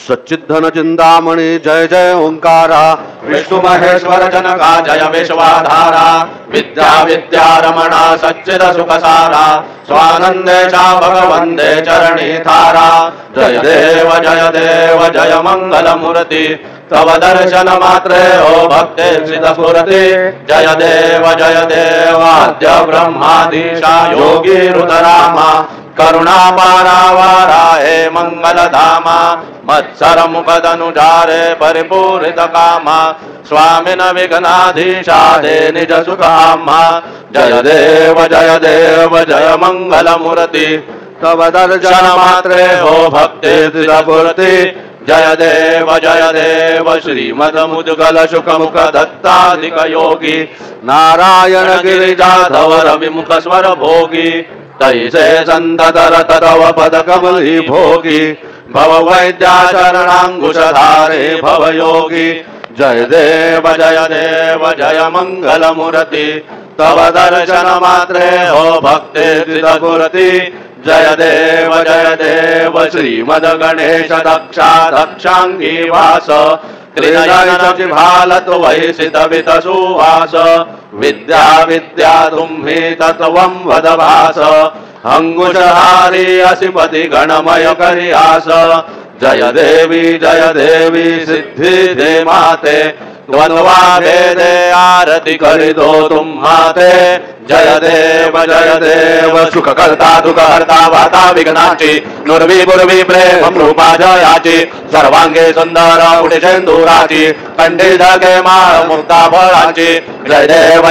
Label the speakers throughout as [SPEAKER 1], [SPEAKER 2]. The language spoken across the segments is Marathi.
[SPEAKER 1] सच्चिद्धन चिंतामणि जय जय ओंकारा विष्णु महेश्वर जनका जय विश्वाधारा विद्या विद्या रमणा सच्चिद सुखसारा स्वानंदेशा भगवंदे चरणी थारा जय देव जय मंगल मूर्ति तव दर्शन मात्रे हो भक्ते सिद्ध स्फुरति जय देव आद्य ब्रह्माधीशा योगी रुद्रामा करुणा पारावारा हे मंगल धामा मत्सर मुखदनुजारे परिपूरित कामा स्वामिन विघ्नाधीशा दे निज सुखामा जय देव जय मंगल मूर्ति तव दर्शन मात्रे हो भक्ति स्फुरति जय देव श्रीमद मुद्गल शुक मुख दत्ताधिक योगी नारायण गिरिजाधव रविमुख स्वर भोगी तैसे संततर तव पद कमली भोगी भव वैद्या शरणांकुशधारे भव योगी जय देव जय मंगल मूर्ति तव दर्शन मात्रे हो भक्ति स्फुरति जय देव श्रीमद गणेश दक्षा दक्षांगी वास त्रिनयनजिभालत वैसित वित सुवास विद्या विद्या तुम्हि तत्वं वद भास अंकुशहारी असिपति गणमय करियास जय देवी सिद्धि दे माते द्वंद्वा भेदे आरती करि दो तुम माते जय देव सुख करता दुख हरता वाता विघ्नाची नुर्वी बुर्वी प्रेम रूपा जयाची सर्वांगे सुंदर उडिशेंदुराची कंठी धगे माळ मुक्ता फळाची जय देव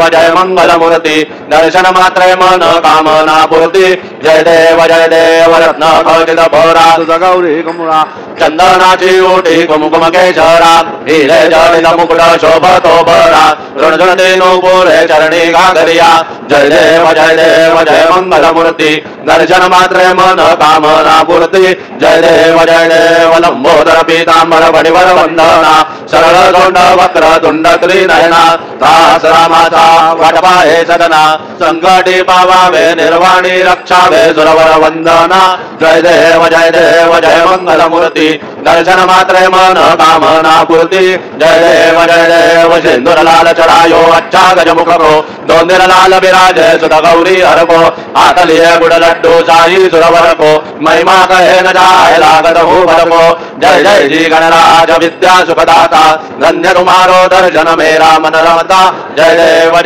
[SPEAKER 1] जय मंगल मूर्ति दर्शन मात्रे मन कामना पूर्ती जय देव रत्न खचित भरा तुझ गौरी कुमुळा चंदनाची ओटी कुमकुम केशरा हिरे जडित मुकुट शोभतो भरा ऋणझुणते नूपुरे चरणी घागरिया जय देव जय मंगल मूर्ति दर्शन मात्रे मन कामना पूर्ति जय देव लंबोदर पीतांबर बडिवर वंदना सरळ तोंड वक्र तुंड त्रिनयना दास रामाचा वाटपाहे सदना संकटी पावावे निर्वाणी रक्षावे सुरवर वंदना जय देव जय मंगल मूर्ति दर्शन मात्रे मन कामना पूर्ति जय देव सिंदूर लाल चढ़ायो अच्छा गज मुख को दोंदिर लाल विराज सुध गौरी हर को आतलिए गुड़ लड्डू साई सुरवर को महिमा कहे न जाए लागत हो भर को जय जी गणराज विद्या सुखदाता धन्य तुम्हारो दर्शन मेरा मन रमता जय देव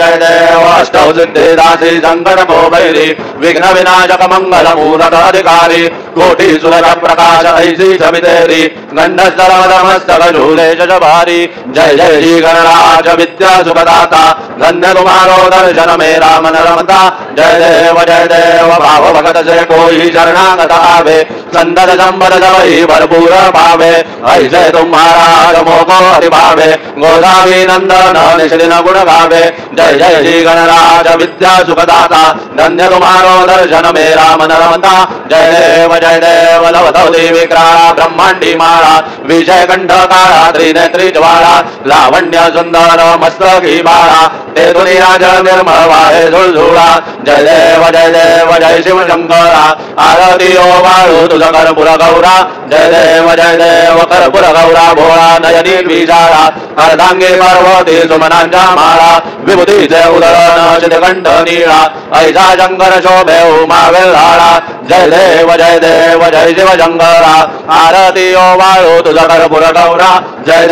[SPEAKER 1] अष्टौ सिद्धिदासी शंकर को भैरी विघ्न विनाशक मंगल मूलक अधिकारी कोटि सुर प्रकाश ऐसी छवितेरी गंधस्तरमस्तक झूले जबारी जय जी गणराज विद्या सुखदाता धन्य तुम्हारो दर्शन मेरा मन रमता जय देव भाव भगत से कोई शरणागत आवे संदर संबर दवई भरपूर पावे ऐसे तुम्हारा मोको हरिभावे गोदावी नंदन निश्चिन गुण गावे जय जी गणराज विद्या सुखदाता धन्य तुम्हारो दर्शन मेरा मन रमता जय देव लवधौली विक्राला ब्रह्मांडी माला विजय कंठ काला त्रिनेत्री ज्वाला लावण्य सुंदर मस्तकी बाळा ते दुनिराज निर्मळ वाहे झुळझुळा जय देव जय शिव शंकरा आरती ओ वाळू तुझ कर्पूर गौरा जय देव कर्पूर गौरा भोळा नयनी विशाळा अर्धांगी पार्वती सुमनांच्या माळा विभूतीचे उदरन चितकंठ नीळा ऐसा शंकर शोभे उमा वेल्हाळा जय देव जय शिव शंकरा आरती ओ वाळू तुझा कर्पूर गौरा जय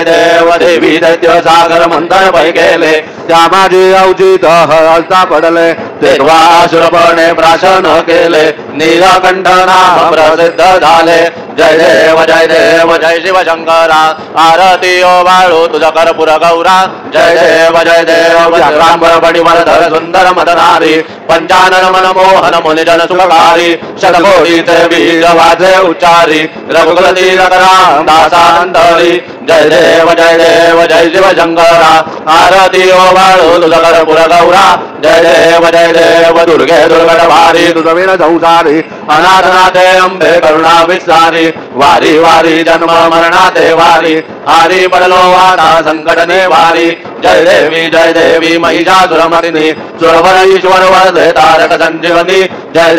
[SPEAKER 1] देव देवी दैत्य सागर मंथन पै गेले त्या माझी अवचित हळता पडले तेव्हा असुरपणे प्राशन केले नीलकंठ नाम प्रसिद्ध झाले जय देव जय शिव शंकरा आरती ओ वाळू तुझा कर्पूर गौरा जय देव रामबर बडीवरधर सुंदर मदनारी पंचानन मनमोहन मुनिजन सुखकारी शतकोटीचे बीज वाचे उच्चारी रघुकुल तीरकराम दासांतरी जय देव जय शिव शंकरा आरती ओ वाळू तुझा कर्पूर गौरा जय देव दुर्गे दुर्गट भारी तुझवीर संसारी अनाथनाथे अंबे करुणा विस्तारी वारी वारी जन्म मरणाते वारी हारी पडलो वाटा संकट निवारी जय देवी महिषासुरमर्दिनी सुरवर ईश्वर वरदे तारक संजीवनी जय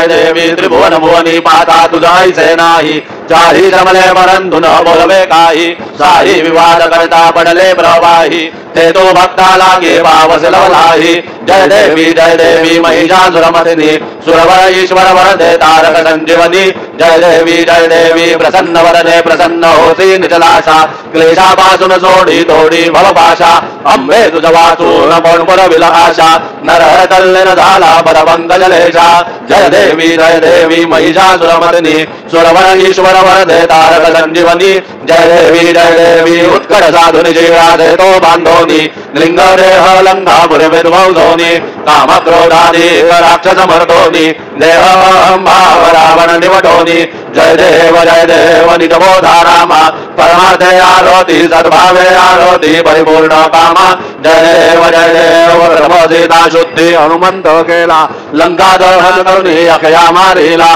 [SPEAKER 1] देवी त्रिभुवन भुवनी पाता तुझाईसे नाही चाही जमले परंतु न बोलवे काही साही विवाद करता पडले प्रवाही ते तो भक्ता लागे भाव लवलाही जय देवी महिषासुरमर्दिनी सुरवर ईश्वर वरदे तारक संजीवनी जय देवी प्रसन्न वरदे प्रसन्न होती निचलाशा क्लेशापासून सोडी तोडी भवभाषा अंबे तुझ वाचून पण विलाशा नरहर कल्याण झाला परवंग जलेशा जय देवी महिषासुरमर्दिनी सुरवर ईश्वर वरदे तारक संजीवनी जय देवी उत्कट साधुनी जीवा देतो बांधोनी लिंग देह लंघा पुरे विध्वंसोनी काम क्रोधानी राक्षस मर्दोनी देह भाव रावण निवटोनी जय देव निजबोधा रामा परमार्थे आरोती सद्भावे आरोती परिपूर्ण कामा जय देव सीता शुद्धी हनुमंत केला लंका दहन करुणी अखया मारिला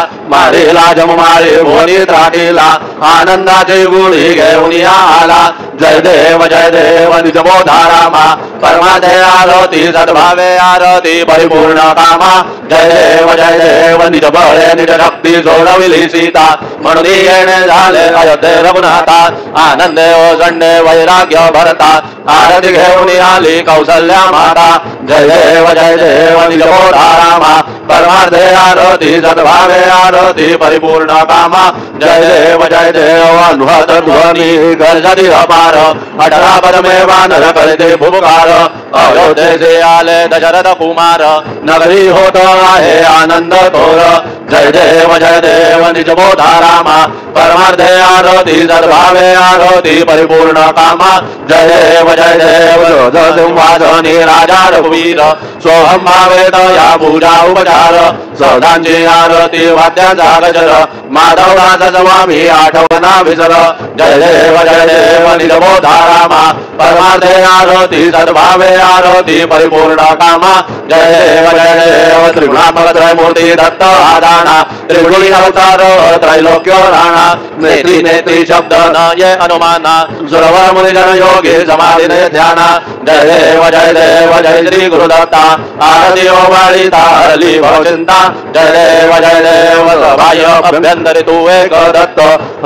[SPEAKER 1] जम मारी भुवनी त्राटीला आनंदाची गुढी घेऊन आला जय देव निजबोधा रामा परमार्थे आरोती सद्भावे आरोती परिपूर्ण कामा जय देव निज बळे निज शक्ती सोडविली सीता म्हणून येणे झाले अयोध्ये रघुनाथा आनंदे ओसंडे वैराग्य भरता आरती घेऊन आली कौसल्या माता जय देव निजबोधा रामा परमार्थे आरती सद्भावे आरती परिपूर्ण कामा जय देव अनुहत ध्वनी गर्जती अपार अठरा पदमे वानर करते भूपकार अयोध्येचे आले दशरथ कुमार नगरी होत आहे आनंद थोर जय देव निजबोधा रामा परमार्थे आरती सद्भावे आरती परिपूर्ण कामा जय देव सिंहासनी राजा रघुवीर सोहम भावेत या पूजा उपचार सौदांची आरती वाद्यांचा गजर माधवदास स्वामी आठवना विसर जय देव निजबोधा रामा परमार्थे आरती सद्भावे आरती परिपूर्ण कामा जय देव त्रिगुणात्मक त्रयमूर्ती दत्त आदाना त्रिगुणी अवतार त्रैलोक्य राणा नेत्री नेत्री शब्द न ये अनुमाना सुरवर मुनिजन योगी समाधि ध्याना जय देव जय श्री गुरुदत्ता आरती ओ वाळीता हरली भवचिंता जय देव सभाय अभ्यंतरी तू एक दत्त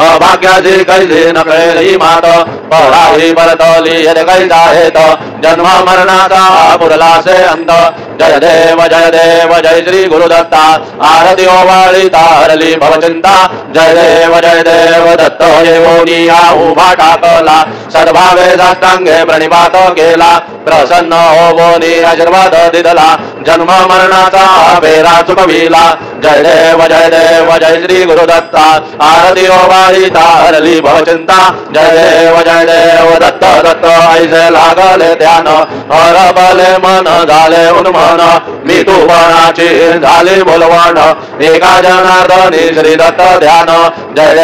[SPEAKER 1] अभाग्याची कैसी न कळेली मात पराही परतली यद कैसा हेत जन्म मरणाचा पुरलासे अंत जय देव जय श्री गुरुदत्ता आरती ओ वाळीता हरली भवचिंता जय देव दत्त येऊनी या उभा टाकला सद्भावे साष्टांगे प्रणिपात केला प्रसन्न होवोनी आशीर्वाद दिदला जन्म मरणाचा बेरा चुकविला जय देव जय श्री गुरुदत्ता आरती ओ वाळीता हरली भवचिंता जय देव दत्त ऐसे लागले ध्यान हरबले मन झाले उन्मन मी तू वनाची झाली बोलवण एका जनार्दनी श्री दत्त ध्यान जय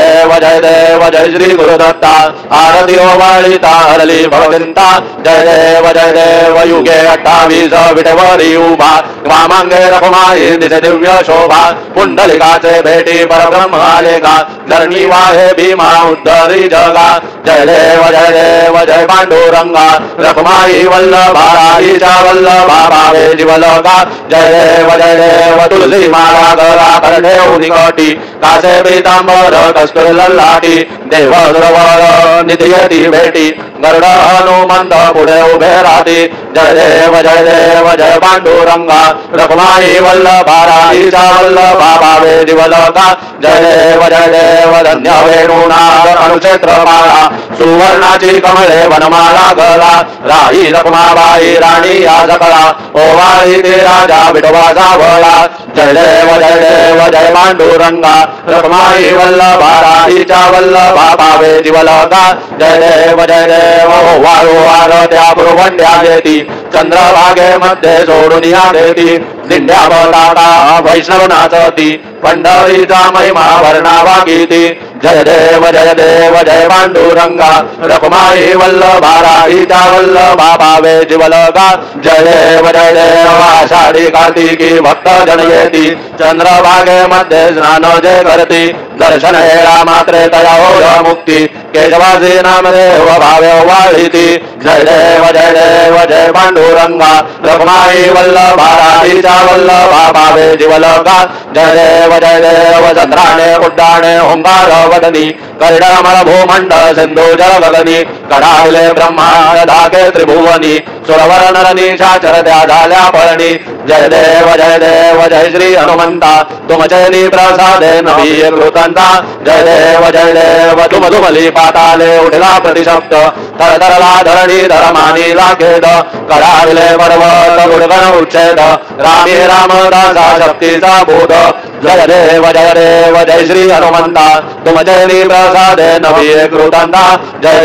[SPEAKER 1] देव जय श्री गुरुदत्ता आरती ओ वाळीता हरली भवचिंता जय देव युगे 28 विठवरी उभा वामांगे रखमाई दिसे दिव्य शोभा पुंडलिकाचे भेटी परब्रह्म आले का धरणी वाहे भीमा उद्धरी जगा जय देव जय पांडुरंगा रखमाई वल्लभा राईचा वल्लभा भावे जीवलोका जय देव तुलसी माला गळा करणे उदिकोटी कासे पीतांबर कस्तुरी ललाटी देव द्रवळ निधीयती भेटी गरुड हनुमंत पुढे उभे राहती जय देव जय पांडुरंगा रखमाई वल्लभा राईचा वल्लभा भावे जीवलोका जय देव धन्य वेणुनाद अनुक्षेत्र माळा सुवर्णाची कमळे वनमाला गला राही रखमाबाई राणी या जकळा ओवाळी ते राजा विठोबाचा वळा जय देव जय पांडुरंगा रखमाई वल्लभा राईचा वल्लभा भावे जीवलोका जय देव वाळू वार त्या पुरवंड्या देती चंद्रभागे मध्ये सोडून या देती दिंड्या बटाटा वैष्णव नाचती पंढरीचा महिमा वर्णावा गीती जय देव जय पांडुरंगा रखमाई वल्लभा राईचा वल्लभा भावे जीवलोका जय देव आषाढी कार्तिकी भक्त जन येती चंद्रभागे मध्ये स्नान जे करती दर्शन हेळा मात्रे तया हो मुक्ती केशवासी नामदेव भावे वाळीती जय देव जय पांडुरंगा रखमाई वल्लभा राईचा वल्लभा भावे जीवलोका जय देव चंद्राणे उड्डाणे ओंकार वदनी कर्णमल भूमंड सिंधू जल गगनी कडाले ब्रह्मांड धाके त्रिभुवनी सुरवर नरनीशाचर त्या झाल्या पळणी जय देव जय श्री हनुमंता तुम चैनी प्रसादे नवी कृतंता जय देव तुम तुमली पाताले उठला प्रतिशब्द तरतरला धरणी धरमानी लाखेद कडाले पर्वत गुणगण उच्छेद रामी रामदासा शक्तीचा बोध जय देव जय श्री हनुमंता तुम चैनी प्रसादे नवी कृतंता जय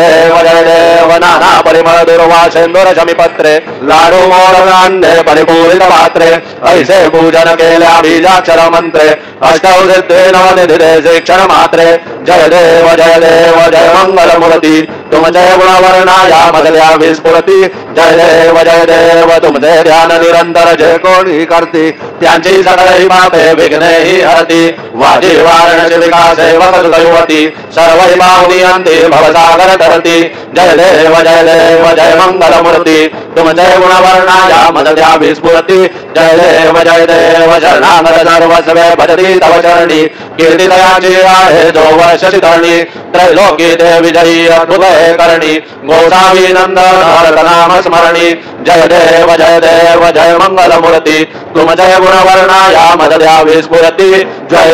[SPEAKER 1] देव नाना परिमळ दुर्वा सेंदूर शमीपत्रे लाडू मोर अन्ने परिपूरित पात्रे ऐसे पूजन केल्या बीजाक्षर मंत्रे अष्टौ सिद्धे नवनिधे शिक्षण मात्रे जय देव जय मंगल मूर्ती तुम जय गुणवर्णाया मधल्या विस्फुरती जय देव तुमचे ध्यान निरंतर जे कोणी करती त्यांची सगळी पापे विघ्नेही हरती वाजी वारणसी विकासे वकत दैवती सर्वै बाहुनी अंती भवसागर तरती जय देव जय मंगल मूर्ती तुम जय गुणवर्णाया मधल्या विस्फुरती जय देव शरणागत सर्वस्वे भजती तव चरणी कीर्तिदयाची आहे जो वर्षसी धरणी त्रैलोकी ते विजयी अद्भुतय करणी गोसावी नंदन नाम स्मरणी जय देव जय मंगल मूर्ती तुम जय गुणवर्णाया मधल्या विस्फुरती जय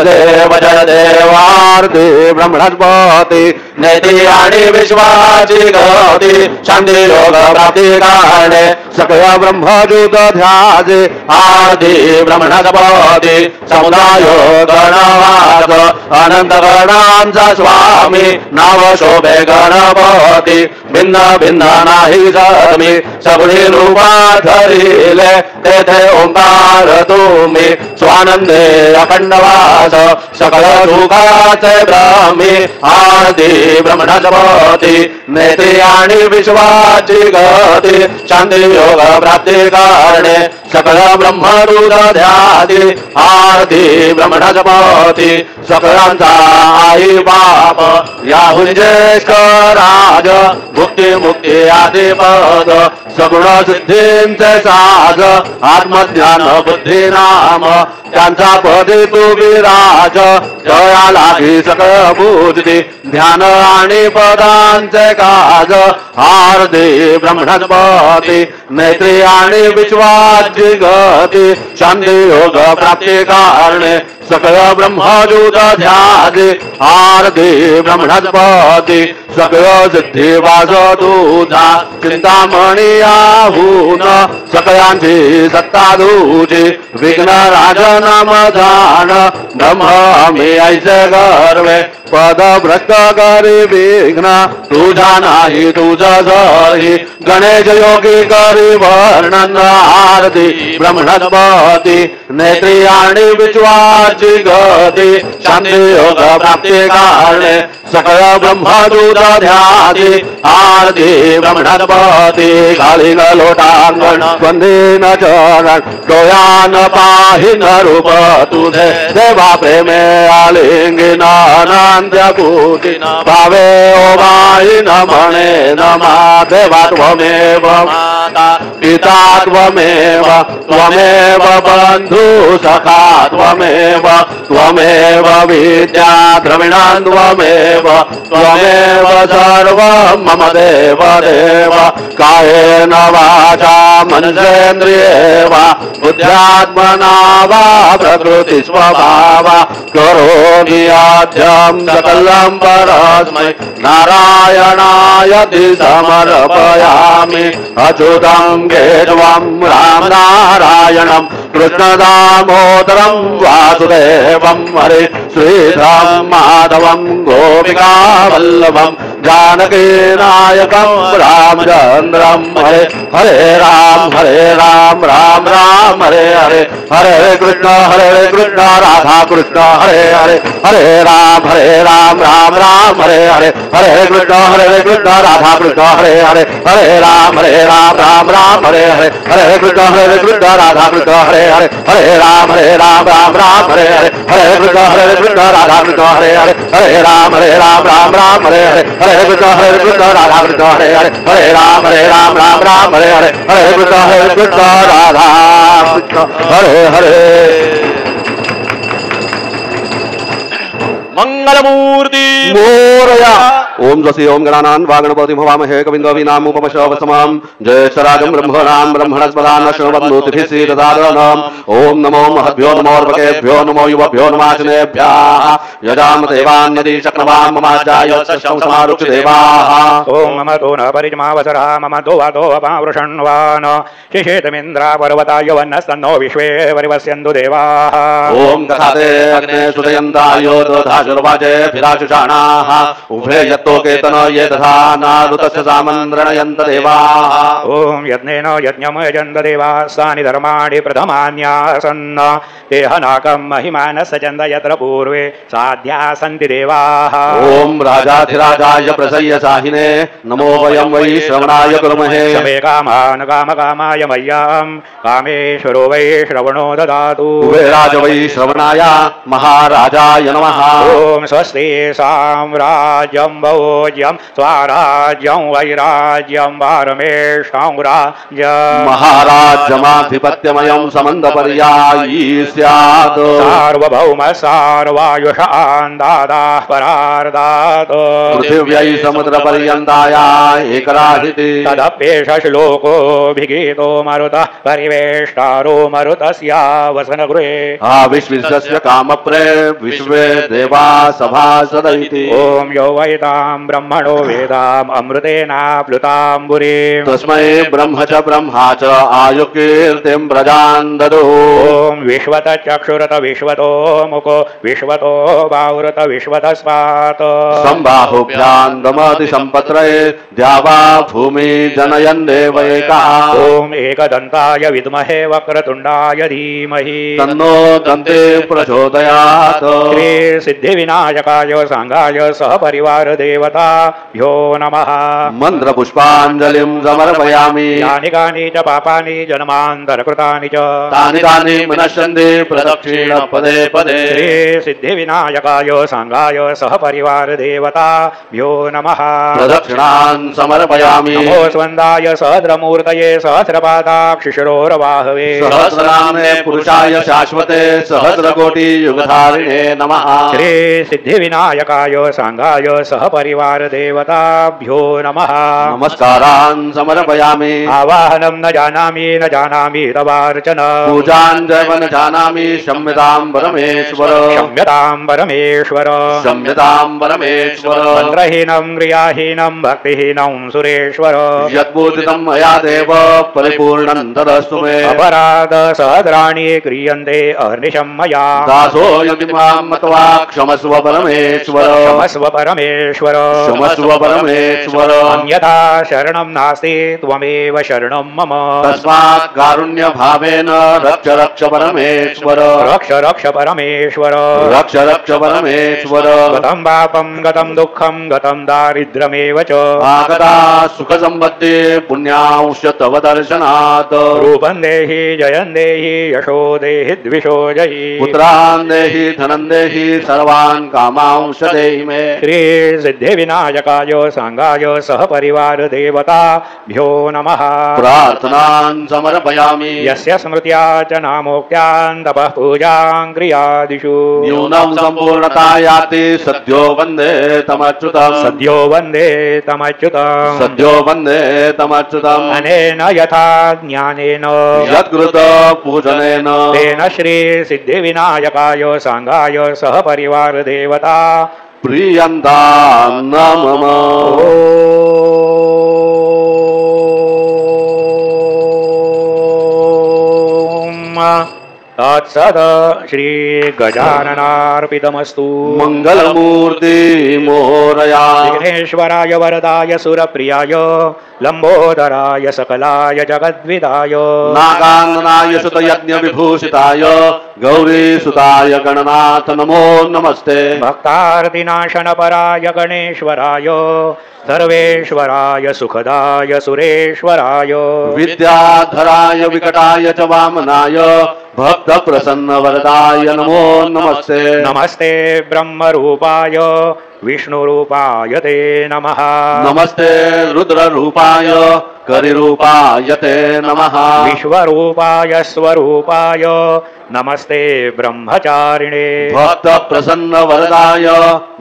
[SPEAKER 1] देव आरती ब्रह्मणस्पती नेती आणि विश्वाची गती शांती योग प्राप्ती कारणे सकळ ब्रह्मजूत ध्याजे आरती ब्रह्मणस्पती समुदाय गणवास अनंत गणांचा स्वामी नाव शोभे गणपती भिन्न भिन्न नाही जमी सगळी रूपा धरिले तेथे ओंकार तुम्ही स्वानंदे अखंडवास सकळ सुखाचे ब्रह्मी आरती ब्रह्मणस्पती नेत्री आणि विश्वाची गती शांती योग प्राप्ती कारणे सकळ ब्रह्मदूत ध्याती आरती ब्रह्मणस्पती सकळांचा आई बाप याहुन ज्येष्ठ राज भुक्ती मुक्ती आदी पद सगुण सिद्धींचे साज आत्मज्ञान बुद्धी नाम त्यांचा पदी तू विराज जया लागी सकळ बुद्धी ध्यान आणि पदांचे काज आरती ब्रह्मणस्पती नेत्री आणि विश्वाची गती शांती योग प्राप्ती कारणे सकळ ब्रह्मजूत ध्याजे आरती ब्रह्मणस्पती सकळ सिद्धी वास तुझा चिंतामणी आहून सकळांची सत्ता तुझी विघ्न राजनाम जाण ब्रह्म मी ऐसे गर्वे पद भ्रष्ट करी विघ्न तुझा नाही तुझा जरी गणेश योगी करी वर्णन आरती ब्रह्मणस्पती नेत्री आणि विश्वाची गती शांती योग प्राप्ती कारणे सकळ ब्रह्मदूत ध्याती आरती ब्रह्मणस्पती घालीन लोटांगण वंदीन चरण डोळ्यान पाहिन रूप तुझे देवा प्रेमे आलिंगिन शान्त्यभूति भावे ओमायि नमणे नमः देवा त्वमेव पिता त्वमेव त्वमेव बन्धु सखा त्वमेव त्वमेव विद्या द्रविणान् त्वमेव त्वमेव सर्वं मम देव देव कायेन वाचा मनसेन्द्रिये वा बुद्ध्यात्मना वा प्रकृतिस्वभावा करोमि आद्यं सकलं परस्मै नारायणाय समर्पयामि अच्युतं केशवं राम नारायणं कृष्णदामोदरं वासुदेवं हरे श्रीधरं माधवं गोपिकावल्लभं जानकीनायकं रामचन्द्रं हरे हरे राम राम राम हरे हरे हरे कृष्ण राधा कृष्ण हरे हरे हरे राम राम हरे हरे हरे कृष्ण राधा कृष्ण हरे हरे हरे राम राम हरे हरे हरे कृष्ण राधा कृष्ण हरे हरे हरे राम हरे हरे हरे कृष्ण राधा कृष्ण हरे हरे हरे राम राम हरे हरे हरे कृष्ण राधा कृष्ण हरे हरे हरे राम हरे हरे हरे कृष्ण राधा कृष्ण हरे हरे
[SPEAKER 2] मंगलमूर्ति
[SPEAKER 1] मोरया ओम जसी ओम गणानां वागणपति भवामहे कविंदवीनाम उपमशवसमां जयशराजं ब्रह्मणां ब्रह्मणस्पदान शृण्वन्नोतिभिः श्रीददादनम् ओम नमो महद्भ्यो नमोर्वकेभ्यो नमो युवभ्यो नमाचनेभ्यः यजाम देवान् नदी शक्नवां ममाजाय समारुक्ष देवाः
[SPEAKER 3] ओम मम तो न परिजमावसरः मम तो वातो अपावृषण्वान् शिशेतमिन्द्रा पर्वताय वन्नस्तन्नो विश्वे परिवस्यन्तु देवाः
[SPEAKER 1] ओम दधाते अग्ने सुदयन्तायो दधाशुर्वाचे फिराशुषाणाः उभे यत्तो केतन ये दधा नारुतस्य सामन्द्रणयन्त देवाः
[SPEAKER 3] ओम यज्ञेन यज्ञम यजन्त देवाः सानि धर्माणि प्रथमान्यासन् देहनाकं महिमानः सचन्द यत्र पूर्वे साध्या सन्ति देवाः
[SPEAKER 1] ओम राजाधिराजाय प्रसय्य साहिने नमो वयं वै श्रवणाय कुर्महे
[SPEAKER 3] शमे कामान् कामकामाय मय्यां कामेश्वरो वै श्रवणो ददातु
[SPEAKER 1] कुबेराज वै श्रवणाय महाराजाय नमः
[SPEAKER 3] ओम स्वस्ति साम्राज्यं भोज्यं स्वराज्यं वैराज्यं पारमेष्ठां राज्यं
[SPEAKER 1] महाराज्यमाधिपत्यमयं समन्दपर्यायी स्यात्
[SPEAKER 3] सार्वभौम सार्वायुषान् दादाः परार्दात्
[SPEAKER 1] पृथिव्यै समुद्रपर्यन्ताया एकराहिति
[SPEAKER 3] तदप्येष श्लोकोऽभिगीतो मरुतः परिवेष्टारो मरुतस्यावसनगृहे
[SPEAKER 1] विश्वस्य कामप्रे विश्वे देवा सभासदैति
[SPEAKER 3] ओम यो वैतां ब्रह्मणो वेदाम् अमृतेनाप्लुताम्बुरीम्
[SPEAKER 1] तस्मै ब्रह्म च आयुकीर्तिं प्रजान् ददुः
[SPEAKER 3] ओम विश्वत चक्षुरत विश्वतो मुको विश्वतो बाहुरत विश्वतस्मात्
[SPEAKER 1] संबाहुभ्यां दमति सम्पत्रये द्यावा भूमि जनयन् देवैकः
[SPEAKER 3] ओम एकदन्ताय विद्महे वक्रतुण्डाय धीमहि
[SPEAKER 1] तन्नो दन्ते प्रचोदयात्
[SPEAKER 3] श्री सिद्धिविनायकाय सांगाय सह परिवार देवताभ्यो नमः
[SPEAKER 1] मन्त्रपुष्पाञ्जलिं समर्पयामि
[SPEAKER 3] यानि कानि च पापानि जन्मान्तरकृतानि च
[SPEAKER 1] तानि विनश्यन्ति प्रदक्षिण पदे पदे
[SPEAKER 3] श्री सिद्धिविनायकाय सांगाय सह परिवार देवताभ्यो नमः
[SPEAKER 1] प्रदक्षिणान् समर्पयामि
[SPEAKER 3] नमो स्वन्दाय सहस्रमूर्तये सहस्रपादाक्षिशिरोरवाहवे
[SPEAKER 1] सहस्रनाम्ने पुरुषाय शाश्वते सहस्रकोटि युगधारिणे नमः
[SPEAKER 3] श्री सिद्धिविनायकाय सांगाय सह परिवार देवताभ्यो नमः
[SPEAKER 1] नमस्कारान् समर्पयामि
[SPEAKER 3] आवाहनं न जानामि तवार्चन
[SPEAKER 1] पूजां जैव न जानामि क्षम्यतां परमेश्वर
[SPEAKER 3] क्षम्यतां परमेश्वर
[SPEAKER 1] क्षम्यतां परमेश्वर
[SPEAKER 3] मन्त्रहीनं क्रियाहीनं भक्तिहीनं सुरेश्वर
[SPEAKER 1] यद्बोधितं मया देव परिपूर्णं तदस्तु मे
[SPEAKER 3] अपराध सहस्राणि क्रियन्ते अहर्निशं मया
[SPEAKER 1] दासो यदि मां मत्वा क्षमस्व परमेश्वर
[SPEAKER 3] क्षमस्व परमेश्वर
[SPEAKER 1] क्षमस्व परमेश्वर
[SPEAKER 3] अन्यथा शरणं नास्ति त्वमेव शरणं मम
[SPEAKER 1] तस्मात् कारुण्य भावेन रक्ष रक्ष परमेश्वर
[SPEAKER 3] रक्ष रक्ष परमेश्वर
[SPEAKER 1] रक्ष रक्ष परमेश्वर
[SPEAKER 3] गतं पापं गतं दुःखं गतं दारिद्र्यमेव च
[SPEAKER 1] आगता सुख संपत्ति पुण्यांश तव दर्शनात्
[SPEAKER 3] रूपं देहि जयं देहि यशो देहि द्विषो जहि
[SPEAKER 1] पुत्रान् देहि धनं देहि सर्वान् कामांश देहि मे।
[SPEAKER 3] श्री सिद्धिविनायकाय सांगाय सहपरिवार देवताभ्यो नमः।
[SPEAKER 1] प्रार्थनां समर्पयामि।
[SPEAKER 3] यस्य स्मृत्या च नामोक्त्यान् तपः पूजां क्रियादिषु
[SPEAKER 1] न्यूनं सम्पूर्णता याति सद्यो वन्दे तमच्युतम्।
[SPEAKER 3] सद्यो वन्दे तमच्युतम्।
[SPEAKER 1] सद्यो वन्दे तमच्युतम्।
[SPEAKER 3] अनेन यथा ज्ञानेन
[SPEAKER 1] यत्कृत पूजनेन
[SPEAKER 3] तेन श्री सिद्धिविनायकाय सांगाय सहपरिवार देवता
[SPEAKER 1] प्रियन्तां न मम।
[SPEAKER 3] तत्सद श्री गजाननार्पितमस्तु।
[SPEAKER 1] मंगलमूर्ति मोरया।
[SPEAKER 3] विघ्नेश्वराय वरदाय सुरप्रियाय लंबोदराय सकलाय जगद्विदाय
[SPEAKER 1] नागांगनाय सुतयज्ञ विभूषिताय गौरीसुताय गणनाथ नमो नमस्ते।
[SPEAKER 3] भक्तार्तिनाशन पराय गणेश्वराय सर्वेश्वराय सुखदाय सुरेश्वराय
[SPEAKER 1] विद्याधराय विकटाय च वामनाय भक्त प्रसन्न वरदाय नमो नमस्ते।
[SPEAKER 3] नमस्ते ब्रह्मरूपाय विष्णुरूपाय ते नमः।
[SPEAKER 1] नमस्ते रुद्ररूपाय करिरूपाय ते नमः।
[SPEAKER 3] विश्वरूपाय स्वरूपाय नमस्ते ब्रह्मचारिणे।
[SPEAKER 1] भक्त प्रसन्न वरदाय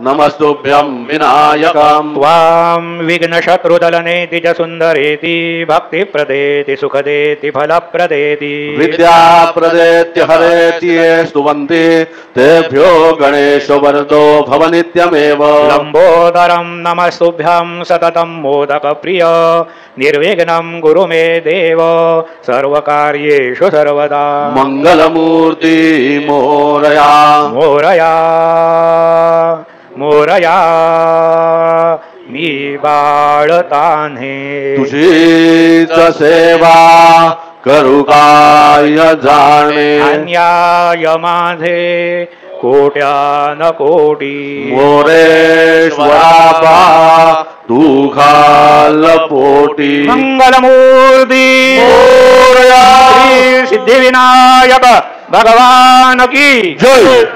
[SPEAKER 1] नमस्तुभ्यं विनायकम्।
[SPEAKER 3] त्वां विघ्नशत्रुदलनेति च सुन्दरेति भक्तिप्रदेति सुखदेति फलप्रदेति
[SPEAKER 1] विद्याप्रदेत्य हरेति ये स्तुवन्ति तेभ्यो गणेशो वरदो भव नित्यमेव।
[SPEAKER 3] लंबोदरं नमस्तुभ्यं सततं मोदकप्रिय निर्विघ्नं गुरु मे देव सर्वकार्येषु सर्वदा।
[SPEAKER 1] मंगलमूर्ति मोरया।
[SPEAKER 3] मोरया मोरया मी बाळतान्हे
[SPEAKER 1] तुझीच सेवा करू काय जाणे।
[SPEAKER 3] अन्याय माझे कोट्यान कोटी
[SPEAKER 1] मोरेश्वरा तू खाल पोटी।
[SPEAKER 3] मंगलमूर्ती
[SPEAKER 1] मोरया।
[SPEAKER 3] श्री सिद्धिविनायक भगवान की
[SPEAKER 1] जय।